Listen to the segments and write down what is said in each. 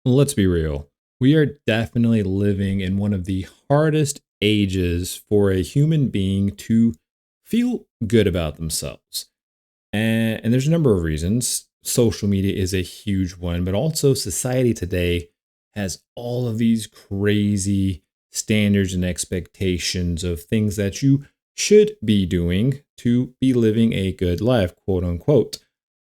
Let's be real. We are definitely living in one of the hardest ages for a human being to feel good about themselves. And there's a number of reasons. Social media is a huge one, but also society today has all of these crazy standards and expectations of things that you should be doing to be living a good life, quote unquote.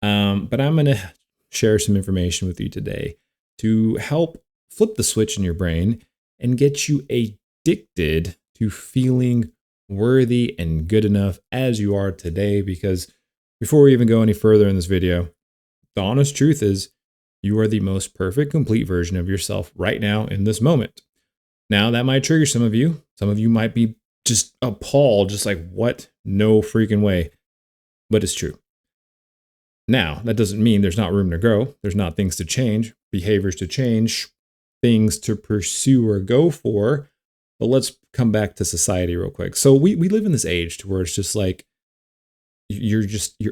But I'm going to share some information with you today to help flip the switch in your brain and get you addicted to feeling worthy and good enough as you are today. Because before we even go any further in this video, the honest truth is you are the most perfect, complete version of yourself right now in this moment. Now, that might trigger some of you. Some of you might be just appalled, just like, what? No freaking way. But it's true. Now, that doesn't mean there's not room to grow. There's not things to change, behaviors to change, things to pursue or go for. But let's come back to society real quick. So we live in this age to where it's just like you're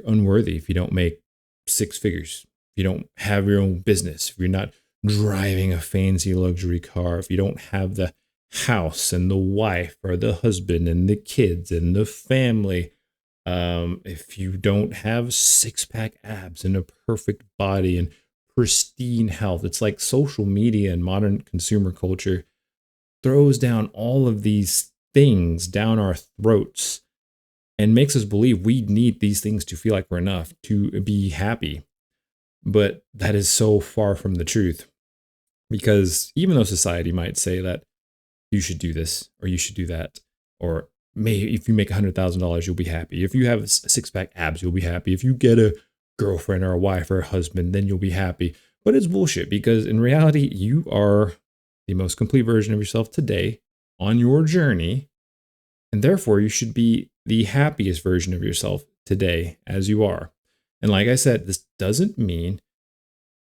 unworthy if you don't make six figures. If you don't have your own business, if you're not driving a fancy luxury car, if you don't have the house and the wife or the husband and the kids and the family, if you don't have six pack abs and a perfect body and pristine health. It's like social media and modern consumer culture throws down all of these things down our throats and makes us believe we need these things to feel like we're enough to be happy. But that is so far from the truth, because even though society might say that you should do this or you should do that, or maybe if you make $100,000, you'll be happy. If you have six pack abs, you'll be happy. If you get a girlfriend or a wife or a husband, then you'll be happy. But it's bullshit, because in reality, you are the most complete version of yourself today on your journey. And therefore, you should be the happiest version of yourself today as you are. And like I said, this doesn't mean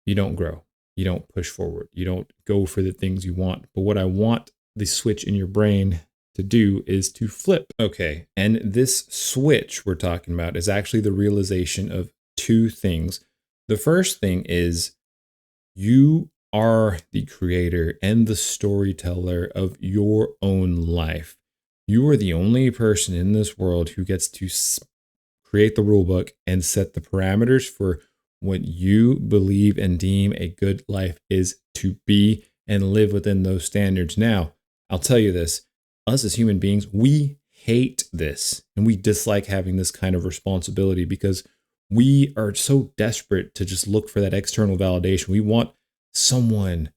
you don't grow, you don't push forward, you don't go for the things you want. But what I want the switch in your brain to do is to flip. Okay. And this switch we're talking about is actually the realization of two things. The first thing is you are the creator and the storyteller of your own life. You are the only person in this world who gets to create the rule book and set the parameters for what you believe and deem a good life is to be, and live within those standards. Now, I'll tell you this, us as human beings, we hate this and we dislike having this kind of responsibility, because we are so desperate to just look for that external validation. We want someone,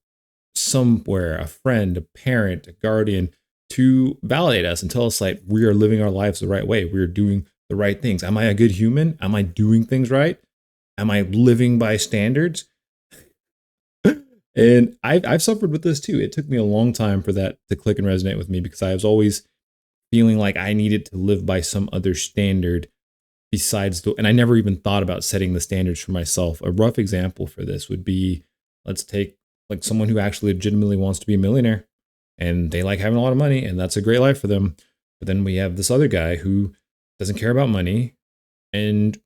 somewhere, a friend, a parent, a guardian, to validate us and tell us like we are living our lives the right way. We are doing the right things. Am I a good human? Am I doing things right? Am I living by standards? And I've suffered with this too. It took me a long time for that to click and resonate with me, because I was always feeling like I needed to live by some other standard besides the, and I never even thought about setting the standards for myself. A rough example for this would be, let's take like someone who actually legitimately wants to be a millionaire and they like having a lot of money and that's a great life for them. But then we have this other guy who doesn't care about money and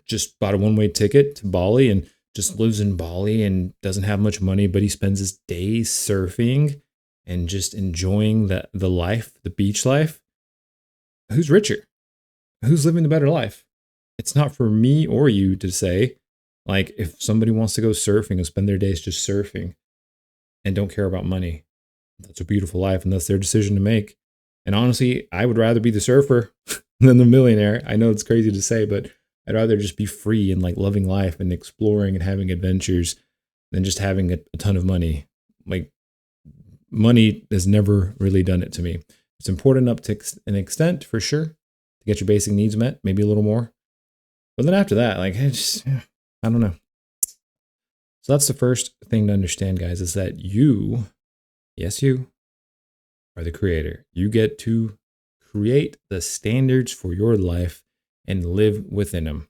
just bought a one-way ticket to Bali and just lives in Bali and doesn't have much money, but he spends his days surfing and just enjoying the life, the beach life. Who's richer? Who's living the better life? It's not for me or you to say, like, if somebody wants to go surfing and spend their days just surfing and don't care about money, that's a beautiful life and that's their decision to make. And honestly, I would rather be the surfer than the millionaire. I know it's crazy to say, but I'd rather just be free and like loving life and exploring and having adventures than just having a ton of money. Like, money has never really done it to me. It's important up to an extent for sure to get your basic needs met, maybe a little more. But then after that, like, I don't know. So that's the first thing to understand, guys, is that you, yes, you are the creator. You get to create the standards for your life and live within them.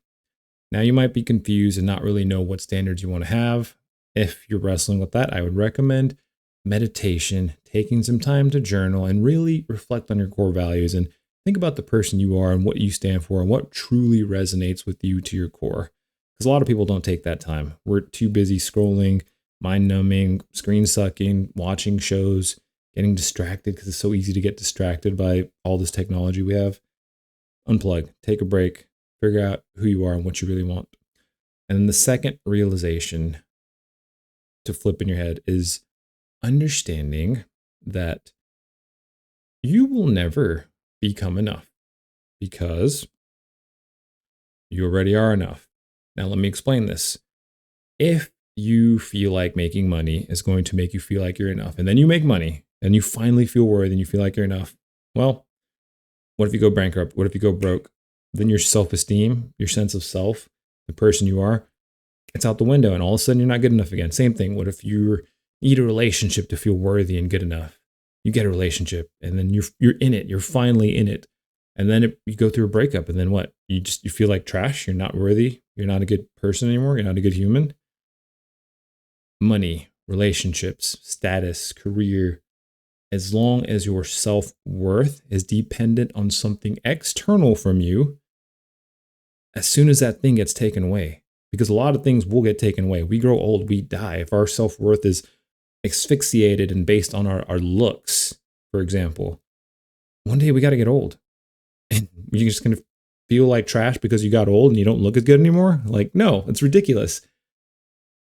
Now, you might be confused and not really know what standards you want to have. If you're wrestling with that, I would recommend meditation, taking some time to journal and really reflect on your core values and think about the person you are and what you stand for and what truly resonates with you to your core. Because a lot of people don't take that time. We're too busy scrolling, mind numbing, screen sucking, watching shows, getting distracted because it's so easy to get distracted by all this technology we have. Unplug, take a break, figure out who you are and what you really want. And then the second realization to flip in your head is understanding that you will never become enough because you already are enough. Now, let me explain this. If you feel like making money is going to make you feel like you're enough, and then you make money and you finally feel worthy and you feel like you're enough, well, what if you go bankrupt? What if you go broke? Then your self-esteem, your sense of self, the person you are, it's out the window, and all of a sudden you're not good enough again. Same thing. What if you need a relationship to feel worthy and good enough? You get a relationship, and then you're in it. You're finally in it, and then you go through a breakup, and then what? You feel like trash. You're not worthy. You're not a good person anymore. You're not a good human. Money, relationships, status, career. As long as your self-worth is dependent on something external from you, as soon as that thing gets taken away, because a lot of things will get taken away. We grow old, we die. If our self-worth is asphyxiated and based on our looks, for example, one day we got to get old. And you're just going to feel like trash because you got old and you don't look as good anymore? Like, no, it's ridiculous.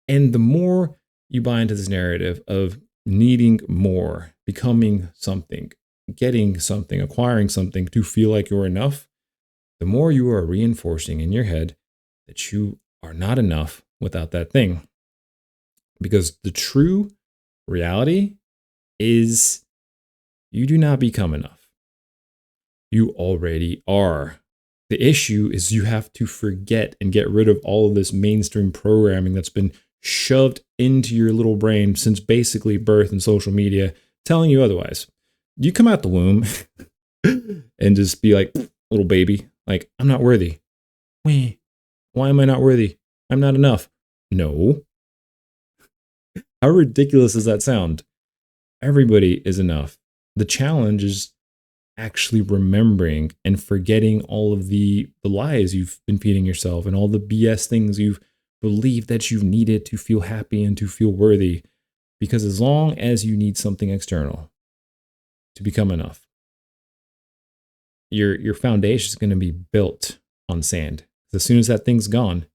And the more you buy into this narrative of needing more, becoming something, getting something, acquiring something to feel like you're enough, the more you are reinforcing in your head that you are not enough without that thing. Because the true reality is you do not become enough. You already are. The issue is you have to forget and get rid of all of this mainstream programming that's been shoved into your little brain since basically birth and social media telling you otherwise. You come out the womb and just be like, little baby, like, I'm not worthy. Why am I not worthy? I'm not enough. No. How ridiculous does that sound? Everybody is enough. The challenge is actually remembering and forgetting all of the lies you've been feeding yourself and all the BS things you've believed that you've needed to feel happy and to feel worthy. Because as long as you need something external to become enough, your foundation is going to be built on sand. As soon as that thing's gone,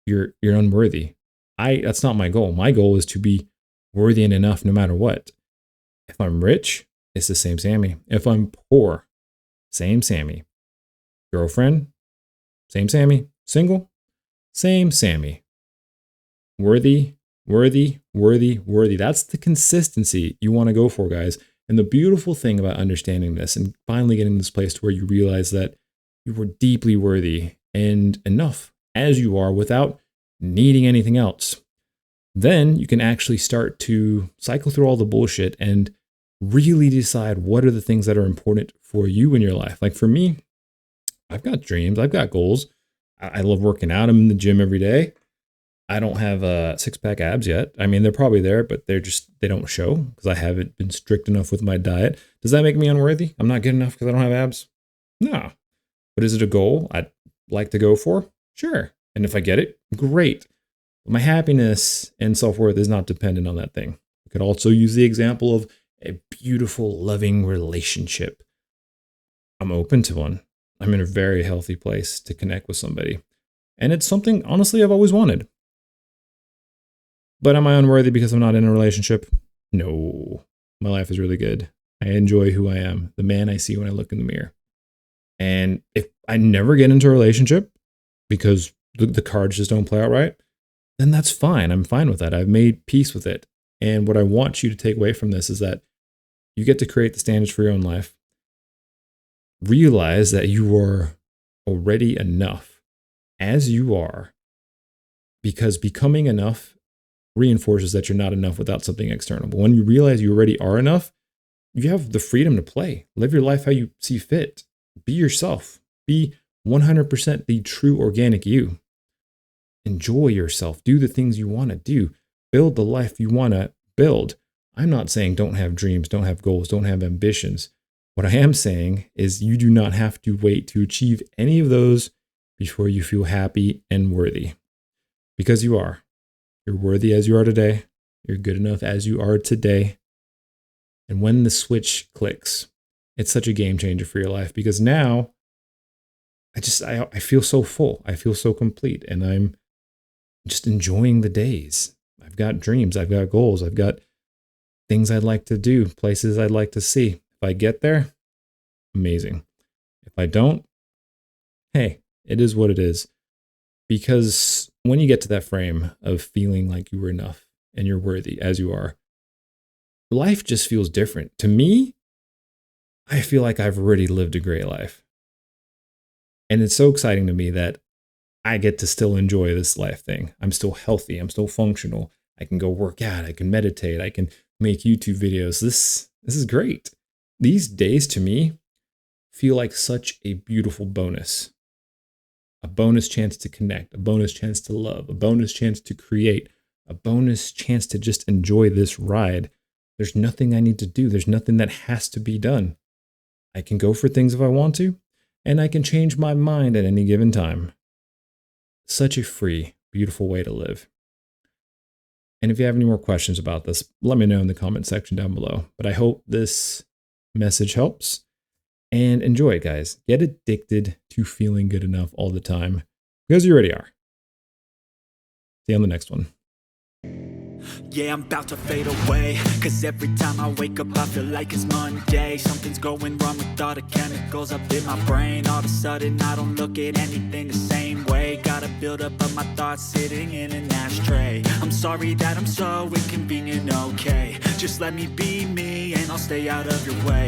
you're unworthy. That's not my goal. My goal is to be worthy and enough no matter what. If I'm rich, it's the same Sammy. If I'm poor, same Sammy. Girlfriend, same Sammy. Single, same Sammy. Worthy, worthy, worthy, worthy. That's the consistency you want to go for, guys. And the beautiful thing about understanding this and finally getting to this place to where you realize that you were deeply worthy and enough as you are without needing anything else, then you can actually start to cycle through all the bullshit and really decide what are the things that are important for you in your life. Like for me, I've got dreams, I've got goals. I love working out. I'm in the gym every day. I don't have six-pack abs yet. I mean, they're probably there, but they don't show because I haven't been strict enough with my diet. Does that make me unworthy? I'm not good enough because I don't have abs? No. But is it a goal I'd like to go for? Sure. And if I get it, great. But my happiness and self-worth is not dependent on that thing. We could also use the example of a beautiful, loving relationship. I'm open to one. I'm in a very healthy place to connect with somebody. And it's something, honestly, I've always wanted. But am I unworthy because I'm not in a relationship? No. My life is really good. I enjoy who I am, the man I see when I look in the mirror. And if I never get into a relationship because the cards just don't play out right, then that's fine. I'm fine with that. I've made peace with it. And what I want you to take away from this is that you get to create the standards for your own life. Realize that you are already enough as you are, because becoming enough reinforces that you're not enough without something external. But when you realize you already are enough, you have the freedom to play. Live your life how you see fit. Be yourself. Be 100% the true organic you. Enjoy yourself. Do the things you want to do. Build the life you want to build. I'm not saying don't have dreams, don't have goals, don't have ambitions. What I am saying is you do not have to wait to achieve any of those before you feel happy and worthy. Because you are. You're worthy as you are today. You're good enough as you are today. And when the switch clicks, it's such a game changer for your life, because now I feel so full. I feel so complete, and I'm just enjoying the days. I've got dreams. I've got goals. I've got things I'd like to do, places I'd like to see. If I get there, amazing. If I don't, hey, it is what it is. Because when you get to that frame of feeling like you were enough and you're worthy as you are, life just feels different. To me, I feel like I've already lived a great life. And it's so exciting to me that I get to still enjoy this life thing. I'm still healthy. I'm still functional. I can go work out. I can meditate. I can make YouTube videos. This is great. These days to me feel like such a beautiful bonus. A bonus chance to connect, a bonus chance to love, a bonus chance to create, a bonus chance to just enjoy this ride. There's nothing I need to do. There's nothing that has to be done. I can go for things if I want to, and I can change my mind at any given time. Such a free, beautiful way to live. And if you have any more questions about this, let me know in the comment section down below. But I hope this message helps. And enjoy it, guys. Get addicted to feeling good enough all the time, because you already are. See you on the next one. Yeah, I'm about to fade away, cause every time I wake up I feel like it's Monday. Something's going wrong with all the chemicals up in my brain. All of a sudden I don't look at anything the same way. Gotta build up of my thoughts sitting in an ashtray. I'm sorry that I'm so inconvenient, okay. Just let me be me and I'll stay out of your way.